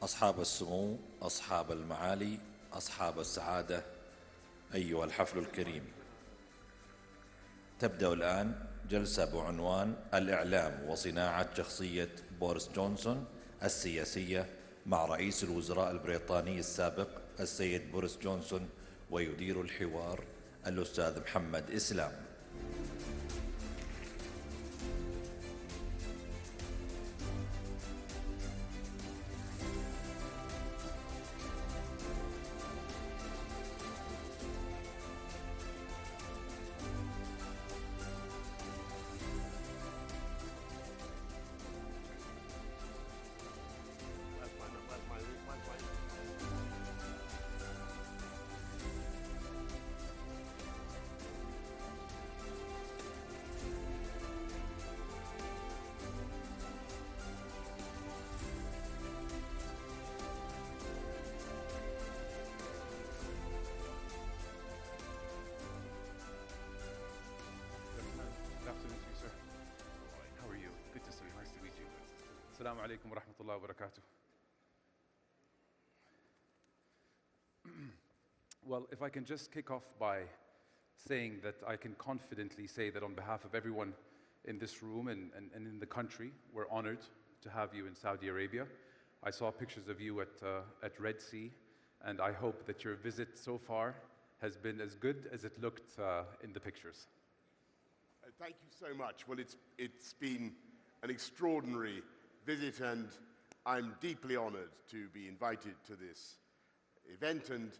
أصحاب السمو، أصحاب المعالي، أصحاب السعادة، أيها الحفل الكريم، تبدأ الآن جلسة بعنوان الإعلام وصناعة شخصية بوريس جونسون السياسية مع رئيس الوزراء البريطاني السابق السيد بوريس جونسون، ويدير الحوار الأستاذ محمد إسلام. Assalamu alaikum wa rahmatullahi wa barakatuh. Well, if I can just kick off by saying that I can confidently say that on behalf of everyone in this room and in the country, we're honored to have you in Saudi Arabia. I saw pictures of you at Red Sea, and I hope that your visit so far has been as good as it looked in the pictures. Thank you so much. Well, it's been an extraordinary visit, and I'm deeply honored to be invited to this event and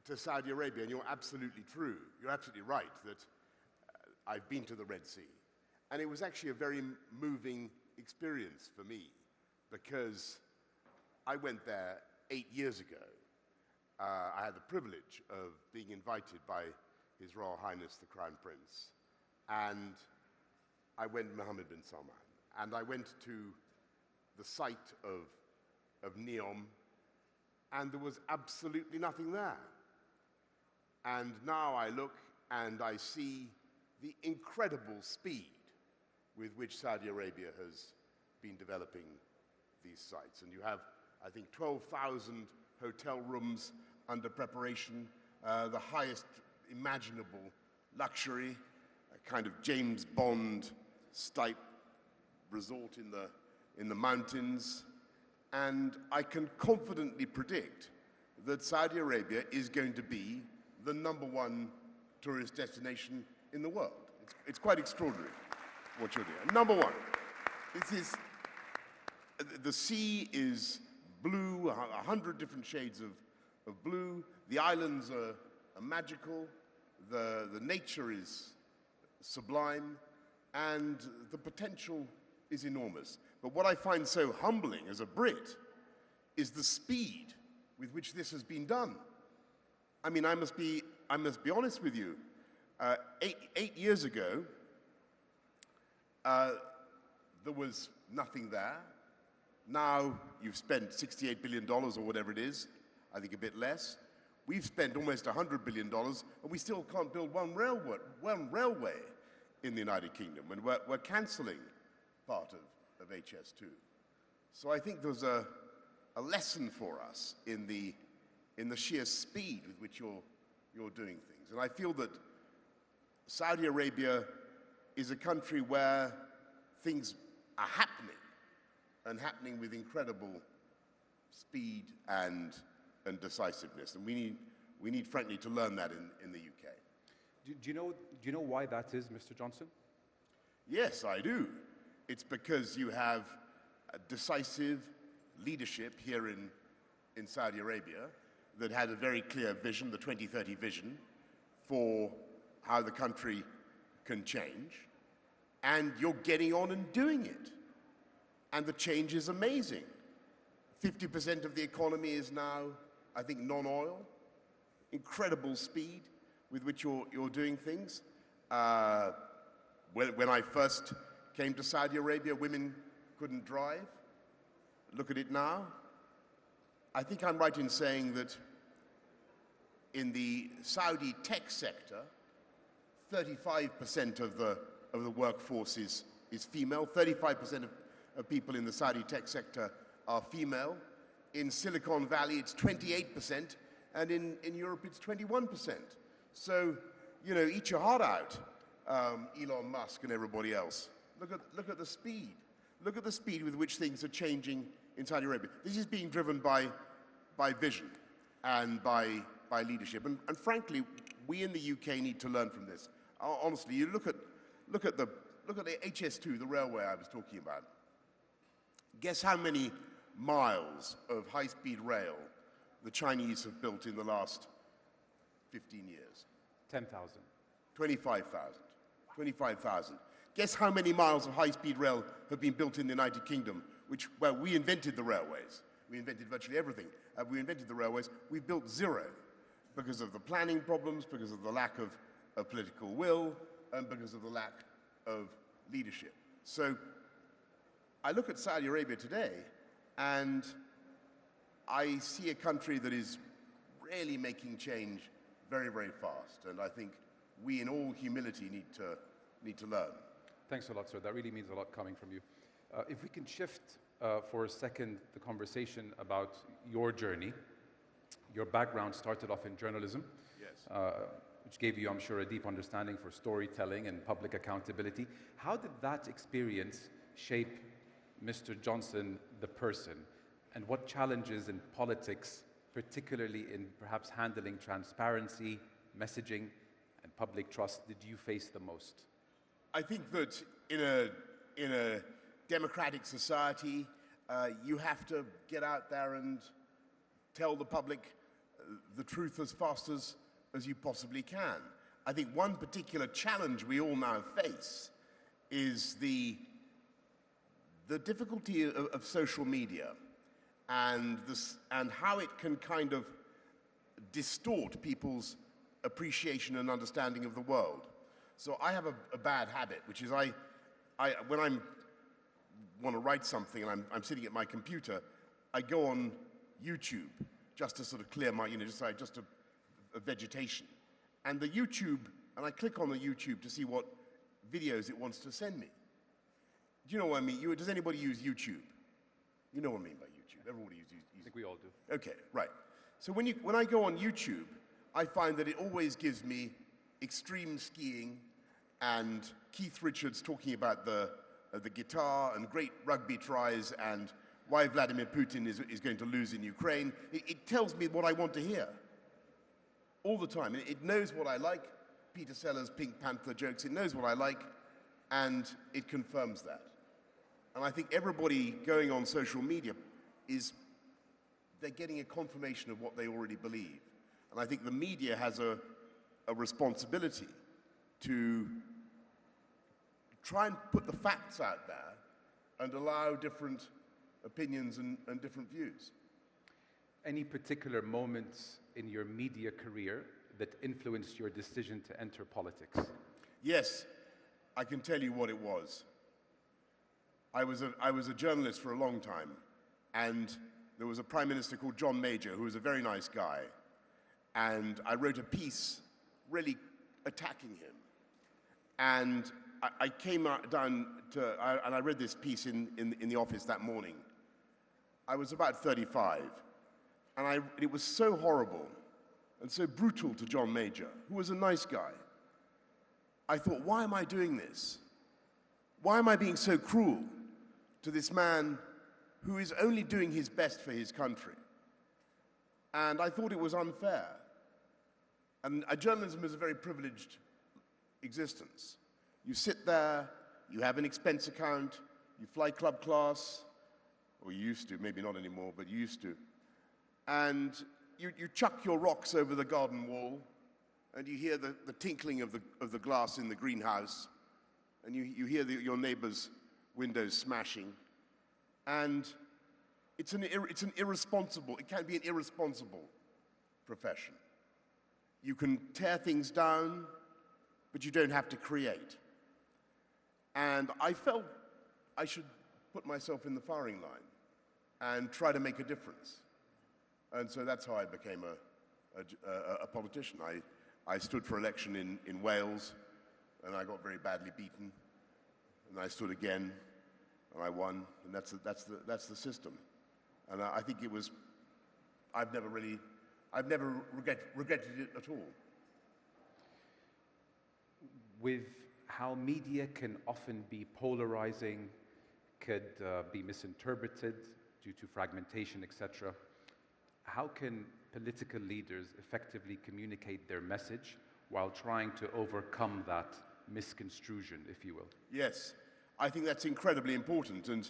to Saudi Arabia. And you're absolutely true. You're absolutely right that I've been to the Red Sea. And it was actually a very moving experience for me, because I went there 8 years ago. I had the privilege of being invited by His Royal Highness the Crown Prince. And I went Mohammed bin Salman. And I went to the site of Neom, and there was absolutely nothing there. And now I look and I see the incredible speed with which Saudi Arabia has been developing these sites. And you have, I think, 12,000 hotel rooms under preparation, the highest imaginable luxury, a kind of James Bond type resort in the mountains. And I can confidently predict that Saudi Arabia is going to be the #1 tourist destination in the world. It's quite extraordinary what you're doing. #1. The sea is blue, 100 different shades of blue. The islands are magical. The nature is sublime, and the potential is enormous. But what I find so humbling as a Brit is the speed with which this has been done. I mean, I must be honest with you. Eight years ago, there was nothing there. Now you've spent $68 billion or whatever it is, I think a bit less. We've spent almost $100 billion, and we still can't build one railway in the United Kingdom, and we're cancelling part of HS2. So I think there's a lesson for us in the sheer speed with which you're doing things. And I feel that Saudi Arabia is a country where things are happening, and happening with incredible speed and decisiveness. And we need frankly to learn that in the UK. Do you know why that is, Mr. Johnson? Yes, I do. It's because you have a decisive leadership here in Saudi Arabia that had a very clear vision, the 2030 vision, for how the country can change. And you're getting on and doing it. And the change is amazing. 50% of the economy is now, I think, non-oil. Incredible speed with which you're doing things. When I first came to Saudi Arabia, women couldn't drive. Look at it now. I think I'm right in saying that in the Saudi tech sector, 35% of the workforce is female. 35% of people in the Saudi tech sector are female. In Silicon Valley, it's 28%, and in Europe, it's 21%. So, you know, eat your heart out, Elon Musk and everybody else. Look at the speed. Look at the speed with which things are changing in Saudi Arabia. This is being driven by vision and by leadership. And frankly, we in the UK need to learn from this. Honestly, you look at the HS2, the railway I was talking about. Guess how many miles of high-speed rail the Chinese have built in the last 15 years? 10,000. 25,000. 25,000. Guess how many miles of high-speed rail have been built in the United Kingdom, well, we invented the railways. We invented virtually everything. We invented the railways. We built zero because of the planning problems, because of the lack of political will, and because of the lack of leadership. So I look at Saudi Arabia today, and I see a country that is really making change very, very fast. And I think we, in all humility, need to learn. Thanks a lot, sir. That really means a lot coming from you. If we can shift for a second the conversation about your journey. Your background started off in journalism, yes. Which gave you, I'm sure, a deep understanding for storytelling and public accountability. How did that experience shape Mr. Johnson, the person? And what challenges in politics, particularly in perhaps handling transparency, messaging, and public trust, did you face the most? I think that in a democratic society, you have to get out there and tell the public the truth as fast as you possibly can. I think one particular challenge we all now face is the difficulty of social media and how it can kind of distort people's appreciation and understanding of the world. So I have a bad habit, which is when I want to write something and I'm sitting at my computer, I go on YouTube just to sort of clear my, just a vegetation. And and I click on the YouTube to see what videos it wants to send me. Do you know what I mean? Does anybody use YouTube? You know what I mean by YouTube. Everybody uses I think we all do. Okay, right. So when I go on YouTube, I find that it always gives me extreme skiing and Keith Richards talking about the guitar and great rugby tries and why Vladimir Putin is going to lose in Ukraine. It tells me what I want to hear all the time. It knows what I like, Peter Sellers' Pink Panther jokes. It knows what I like, and it confirms that. And I think everybody going on social media they're getting a confirmation of what they already believe. And I think the media has a responsibility to try and put the facts out there and allow different opinions and different views. Any particular moments in your media career that influenced your decision to enter politics? Yes, I can tell you what it was. I was a journalist for a long time, and there was a prime minister called John Major, who was a very nice guy, and I wrote a piece really attacking him. And I came down and I read this piece in the office that morning. I was about 35, and it was so horrible and so brutal to John Major, who was a nice guy. I thought, why am I doing this? Why am I being so cruel to this man who is only doing his best for his country? And I thought it was unfair. And journalism is a very privileged existence. You sit there, you have an expense account, you fly club class, or you used to, maybe not anymore, but you used to. And you chuck your rocks over the garden wall, and you hear the tinkling of the glass in the greenhouse, and you hear your neighbor's windows smashing. And it can be an irresponsible profession. You can tear things down, but you don't have to create. And I felt I should put myself in the firing line and try to make a difference. And so that's how I became a politician. I stood for election in Wales, and I got very badly beaten. And I stood again, and I won. And that's the system. And I think it was, I've never regretted it at all. With how media can often be polarizing, could be misinterpreted due to fragmentation, etc., how can political leaders effectively communicate their message while trying to overcome that misconstruction, if you will? Yes, I think that's incredibly important, and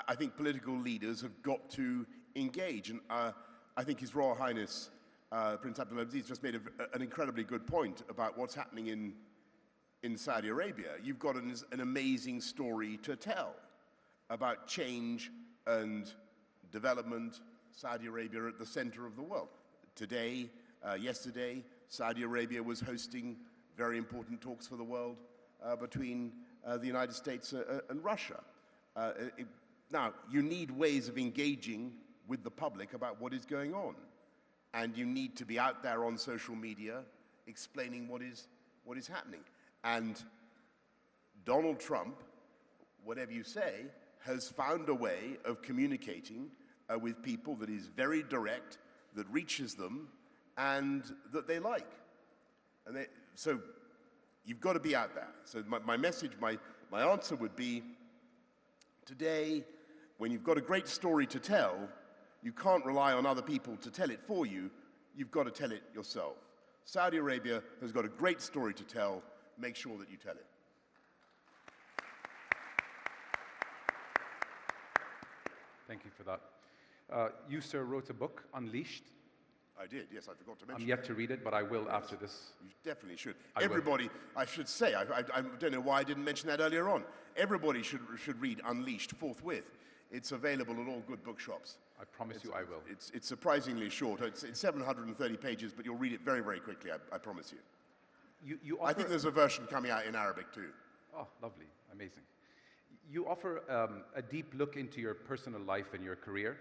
I think political leaders have got to engage. And I think His Royal Highness Prince Abdulaziz just made an incredibly good point about what's happening in Saudi Arabia. You've got an amazing story to tell about change and development. Saudi Arabia at the center of the world. Today, yesterday, Saudi Arabia was hosting very important talks for the world between the United States and Russia. Now, you need ways of engaging with the public about what is going on. And you need to be out there on social media explaining what is happening. And Donald Trump, whatever you say, has found a way of communicating with people that is very direct, that reaches them, and that they like. And so you've got to be out there. So my message, my answer would be, today, when you've got a great story to tell, you can't rely on other people to tell it for you. You've got to tell it yourself. Saudi Arabia has got a great story to tell. Make sure that you tell it. Thank you for that. You, sir, wrote a book, Unleashed. I did, yes, I forgot to mention. I'm yet to read it, but I will after this. You definitely should. Everybody, I should say, I don't know why I didn't mention that earlier on. Everybody should read Unleashed forthwith. It's available at all good bookshops. I promise you I will. It's surprisingly short. It's 730 pages, but you'll read it very, very quickly, I promise you. I think there's a version coming out in Arabic too. Oh, lovely, amazing. You offer a deep look into your personal life and your career.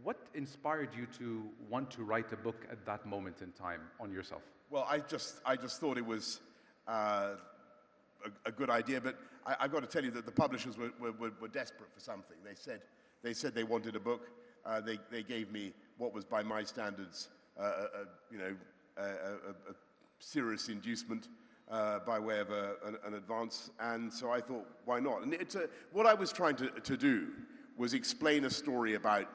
What inspired you to want to write a book at that moment in time on yourself? Well, I just thought it was a good idea, but I've got to tell you that the publishers were desperate for something. They said they wanted a book. They gave me what was, by my standards, a serious inducement by way of an advance, and so I thought, why not? And what I was trying to do was explain a story about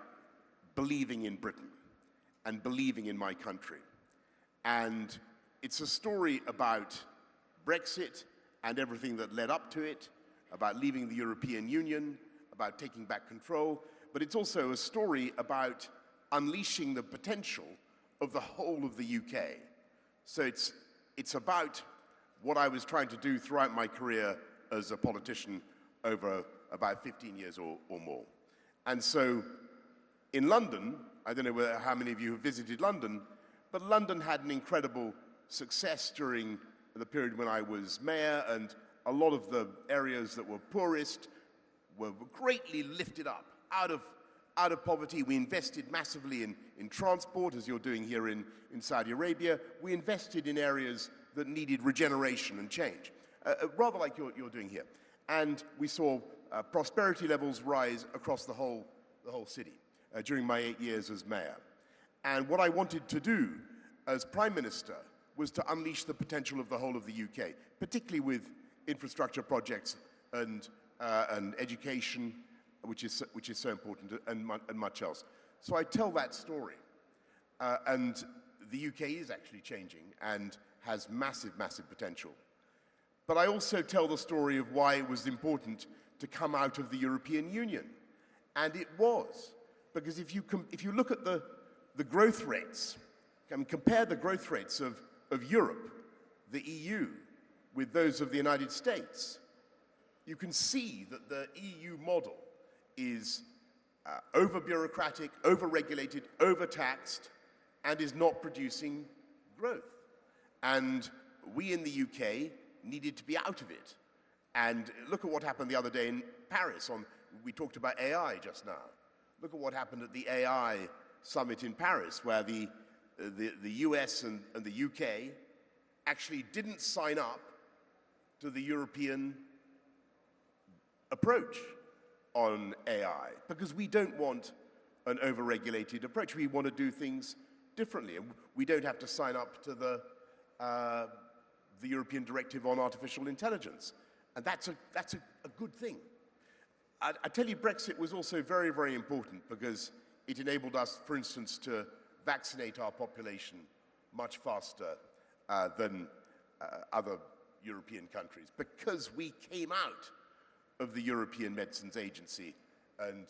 believing in Britain and believing in my country. And it's a story about Brexit and everything that led up to it, about leaving the European Union, about taking back control, but it's also a story about unleashing the potential of the whole of the UK. So it's about what I was trying to do throughout my career as a politician over about 15 years or more. And so in London, I don't know how many of you have visited London, but London had an incredible success during the period when I was mayor, and a lot of the areas that were poorest were greatly lifted up out of poverty. We invested massively in transport, as you're doing here in Saudi Arabia. We invested in areas that needed regeneration and change, rather like you're doing here. And we saw prosperity levels rise across the whole city during my 8 years as mayor. And what I wanted to do as Prime Minister was to unleash the potential of the whole of the UK, particularly with infrastructure projects and education, which is so important, and much else. So I tell that story. And the UK is actually changing and has massive, massive potential. But I also tell the story of why it was important to come out of the European Union. And it was. Because if you look at the growth rates, I mean, compare the growth rates of Europe, the EU, with those of the United States, you can see that the EU model is over-bureaucratic, over-regulated, over-taxed, and is not producing growth. And we in the UK needed to be out of it. And look at what happened the other day in Paris. We talked about AI just now. Look at what happened at the AI summit in Paris, where the US and the UK actually didn't sign up to the European approach on AI, because we don't want an over-regulated approach. We want to do things differently. And we don't have to sign up to the European Directive on Artificial Intelligence. And that's a good thing. I tell you, Brexit was also very, very important because it enabled us, for instance, to vaccinate our population much faster than other European countries, because we came out of the European Medicines Agency and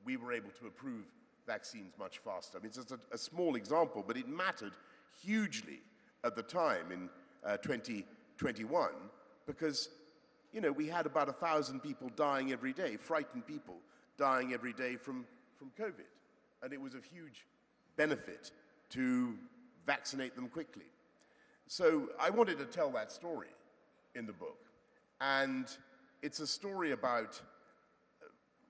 we were able to approve vaccines much faster. I mean, it's just a small example, but it mattered hugely at the time in 2021 because, you know, we had about 1,000 people dying every day, frightened people dying every day from COVID. And it was of huge benefit to vaccinate them quickly. So I wanted to tell that story in the book. And it's a story about,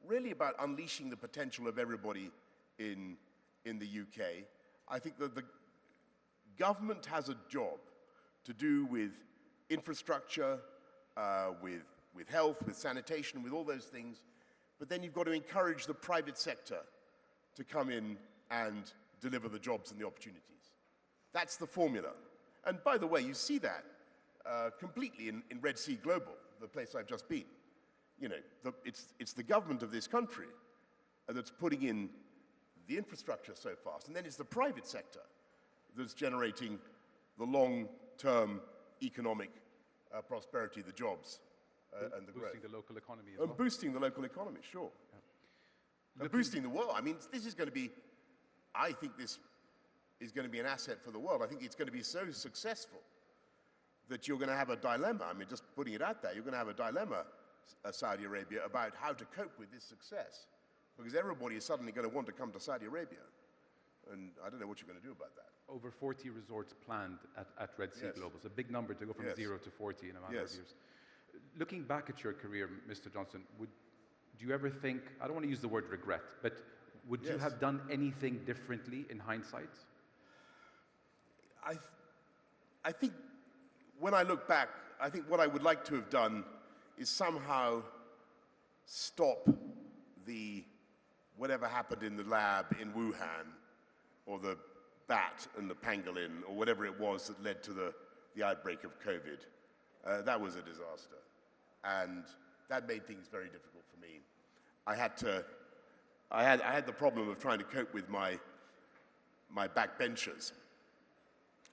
really about unleashing the potential of everybody in the UK. I think that the government has a job to do with infrastructure, with health, with sanitation, with all those things. But then you've got to encourage the private sector to come in and deliver the jobs and the opportunities. That's the formula. And by the way, you see that completely in Red Sea Global, the place I've just been. You know, it's the government of this country that's putting in the infrastructure so fast. And then it's the private sector that's generating the long-term economic prosperity, the jobs, and the growth. Boosting the local economy as well. And boosting the local economy, sure. Yeah. And boosting the world. I mean, this is going to be, I think this is going to be an asset for the world. I think it's going to be so successful that you're going to have a dilemma. I mean, just putting it out there, you're going to have a dilemma, Saudi Arabia, about how to cope with this success. Because everybody is suddenly going to want to come to Saudi Arabia. And I don't know what you're going to do about that. Over 40 resorts planned at Red Sea Yes. Global. It's a big number to go from Yes. 0 to 40 in a matter Yes. of years. Looking back at your career, Mr. Johnson, do you ever think, I don't want to use the word regret, but would you Yes. have done anything differently in hindsight? I think when I look back, I think what I would like to have done is somehow stop whatever happened in the lab in Wuhan, or the bat and the pangolin, or whatever it was that led to the outbreak of COVID. That was a disaster. And that made things very difficult for me. I had the problem of trying to cope with my backbenchers.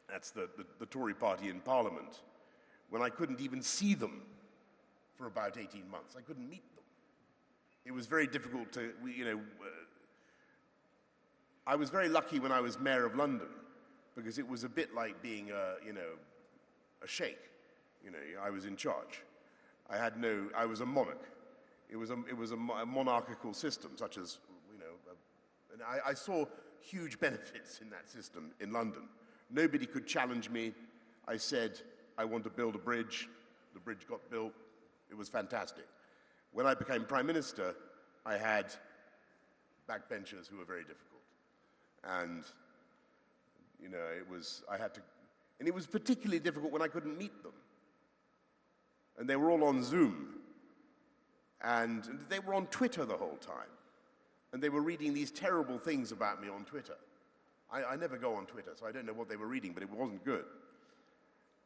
That's the Tory party in Parliament, when I couldn't even see them for about 18 months. I couldn't meet them. It was very difficult to, I was very lucky when I was mayor of London, because it was a bit like being a sheikh. I was in charge. I was a monarch. It was a monarchical system, such as, and I saw huge benefits in that system in London. Nobody could challenge me. I said, I want to build a bridge. The bridge got built. It was fantastic. When I became Prime Minister, I had backbenchers who were very difficult. And, it was particularly difficult when I couldn't meet them. And they were all on Zoom. And they were on Twitter the whole time. And they were reading these terrible things about me on Twitter. I never go on Twitter, so I don't know what they were reading, but it wasn't good.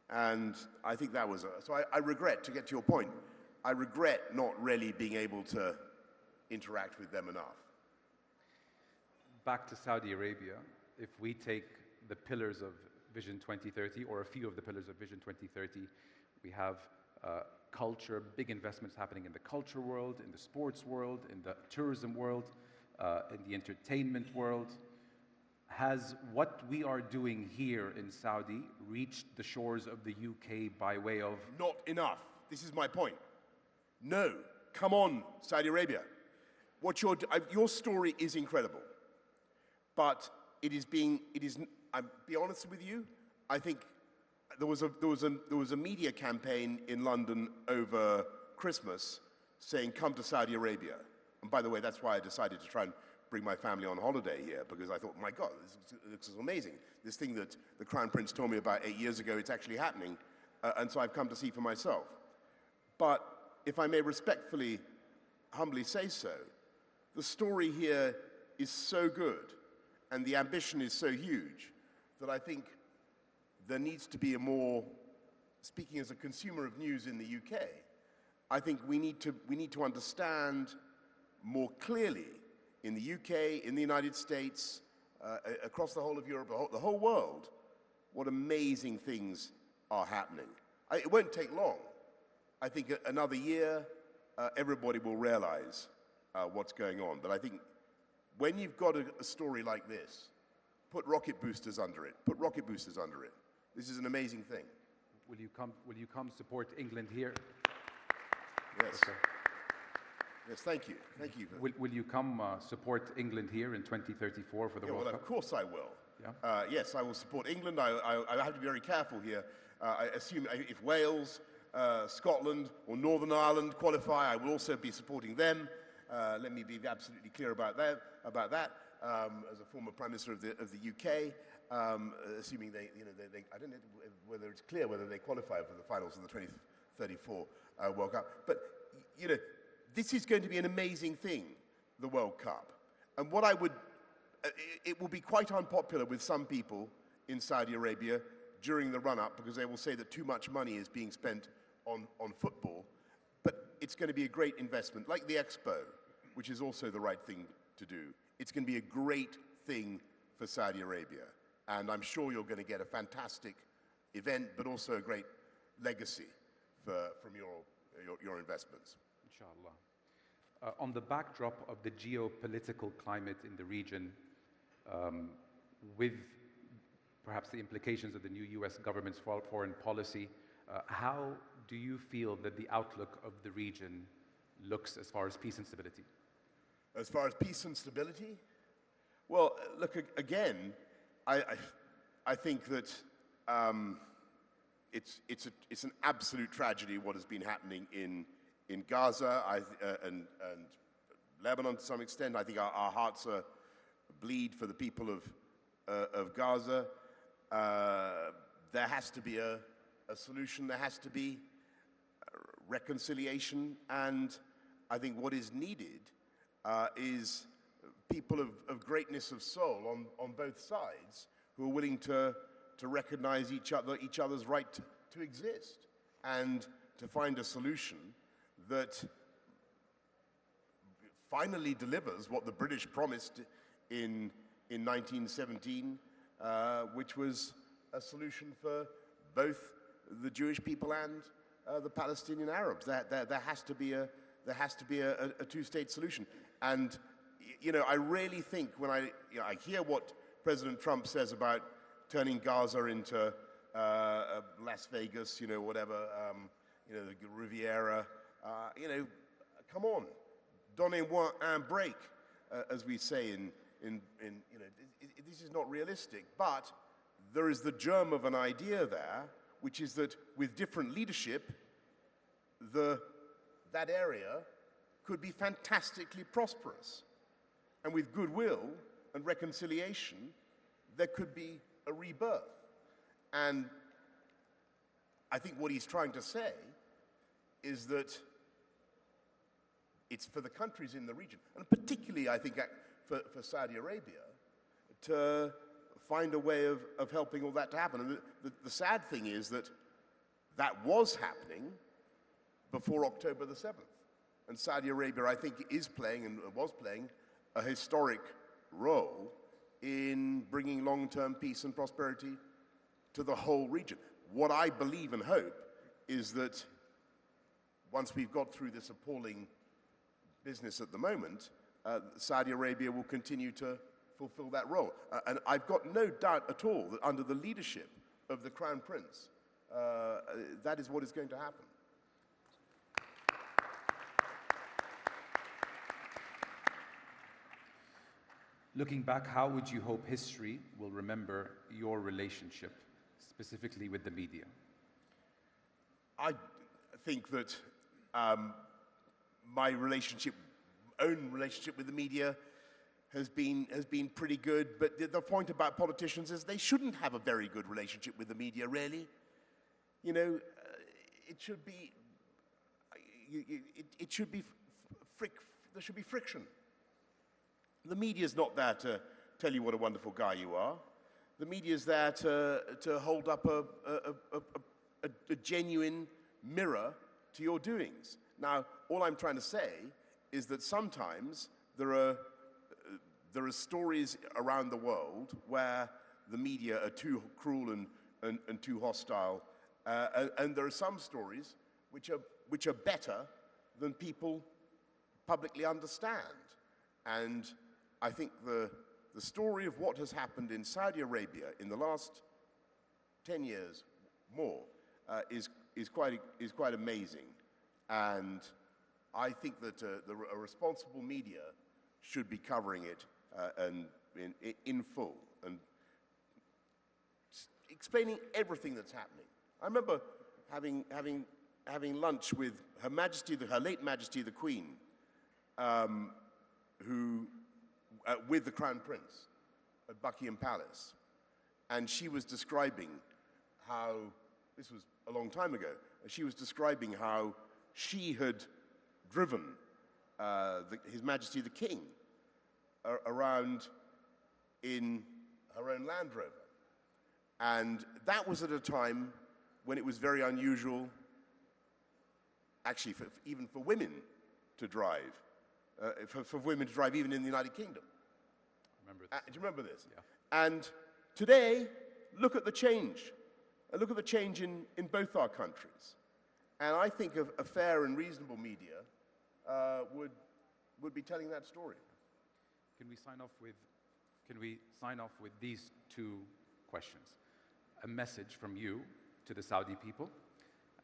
And I think that was so I regret, to get to your point, I regret not really being able to interact with them enough. Back to Saudi Arabia, if we take the pillars of Vision 2030, or a few of the pillars of Vision 2030, we have culture, big investments happening in the culture world, in the sports world, in the tourism world, in the entertainment world. Has what we are doing here in Saudi reached the shores of the UK by way of... Not enough. This is my point. No. Come on, Saudi Arabia. Your story is incredible. But I'll be honest with you, I think there was a media campaign in London over Christmas saying, come to Saudi Arabia. And by the way, that's why I decided to try and bring my family on holiday here, because I thought, my God, this is amazing. This thing that the Crown Prince told me about 8 years ago, it's actually happening. And so I've come to see for myself. But if I may respectfully, humbly say so, the story here is so good and the ambition is so huge that I think there needs to be a more, speaking as a consumer of news in the UK, I think we need to understand more clearly in the UK, in the United States, across the whole of Europe, the whole world, what amazing things are happening. It won't take long. I think another year, everybody will realize what's going on. But I think when you've got a story like this, put rocket boosters under it. Put rocket boosters under it. This is an amazing thing. Will you come support England here? Yes. Okay. Yes, thank you. Thank you. Will you come support England here in 2034 for the World Well, Cup? of course I will. Yeah? Yes, I will support England. I have to be very careful here. I assume if Wales, Scotland, or Northern Ireland qualify, I will also be supporting them. Let me be absolutely clear about that. As a former Prime Minister of the UK, assuming they, I don't know whether it's clear whether they qualify for the finals of the 2034 World Cup. But this is going to be an amazing thing, the World Cup. And what it will be quite unpopular with some people in Saudi Arabia during the run-up because they will say that too much money is being spent on football. But it's going to be a great investment, like the Expo, which is also the right thing to do. It's going to be a great thing for Saudi Arabia. And I'm sure you're going to get a fantastic event, but also a great legacy from your investments. Inshallah. On the backdrop of the geopolitical climate in the region, with perhaps the implications of the new US government's foreign policy, how do you feel that the outlook of the region looks as far as peace and stability? As far as peace and stability? Well, look, again, I think that it's an absolute tragedy what has been happening in Gaza and Lebanon to some extent. I think our hearts bleed for the people of Gaza. There has to be a solution. There has to be reconciliation. And I think what is needed is people of greatness of soul on both sides who are willing to recognize each other's right to exist and to find a solution that finally delivers what the British promised in 1917, which was a solution for both the Jewish people and the Palestinian Arabs. There has to be a two-state solution. And I really think when I hear what President Trump says about turning Gaza into Las Vegas, whatever, the Riviera, come on, donnez-moi un break, as we say this is not realistic, but there is the germ of an idea there, which is that with different leadership, that area could be fantastically prosperous. And with goodwill and reconciliation, there could be a rebirth. And I think what he's trying to say is that it's for the countries in the region, and particularly, I think, for Saudi Arabia, to find a way of helping all that to happen. And the sad thing is that was happening before October the 7th. And Saudi Arabia, I think, is playing and was playing a historic role in bringing long-term peace and prosperity to the whole region. What I believe and hope is that once we've got through this appalling business at the moment, Saudi Arabia will continue to fulfill that role. And I've got no doubt at all that under the leadership of the Crown Prince, that is what is going to happen. Looking back, how would you hope history will remember your relationship, specifically with the media? I think that my own relationship with the media has been pretty good, but the point about politicians is they shouldn't have a very good relationship with the media, really. It should be, there should be friction. The media's not there to tell you what a wonderful guy you are. The media's there to hold up a genuine mirror to your doings. Now, all I'm trying to say is that sometimes there are stories around the world where the media are too cruel and too hostile, and there are some stories which are better than people publicly understand. And I think the story of what has happened in Saudi Arabia in the last 10 years more is quite amazing. And I think that a responsible media should be covering it in full and explaining everything that's happening. I remember having lunch with Her late Majesty the Queen, with the Crown Prince at Buckingham Palace, and she was describing how, this was a long time ago, she was describing how she had driven His Majesty the King around in her own Land Rover. And that was at a time when it was very unusual, actually, even for women to drive, for women to drive even in the United Kingdom. Do you remember this? Yeah. And today, look at the change. Look at the change in both our countries. And I think a fair and reasonable media would be telling that story. Can we sign off with these two questions? A message from you to the Saudi people,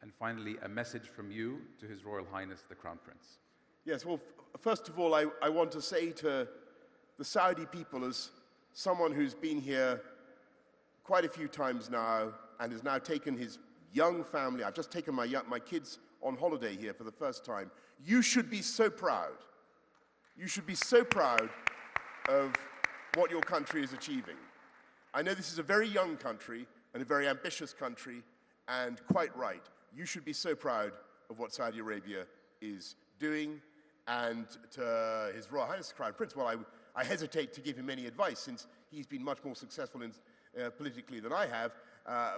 and finally, a message from you to His Royal Highness, the Crown Prince. Yes, well, first of all, I want to say to the Saudi people, as someone who's been here quite a few times now and has now taken his young family, I've just taken my kids on holiday here for the first time, you should be so proud. You should be so proud of what your country is achieving. I know this is a very young country and a very ambitious country, and quite right. You should be so proud of what Saudi Arabia is doing. And to His Royal Highness the Crown Prince, well, I hesitate to give him any advice since he's been much more successful politically than I have,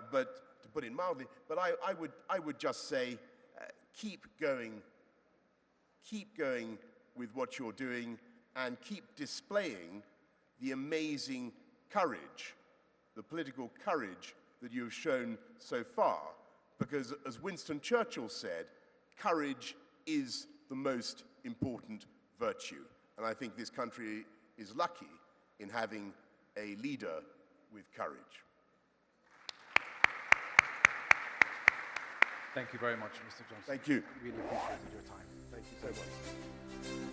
but to put it mildly, but I would just say, keep going with what you're doing, and keep displaying the amazing courage, the political courage that you've shown so far. Because as Winston Churchill said, courage is the most important virtue. And I think this country is lucky in having a leader with courage. Thank you very much, Mr. Johnson. Thank you. Really appreciated your time. Thank you so much.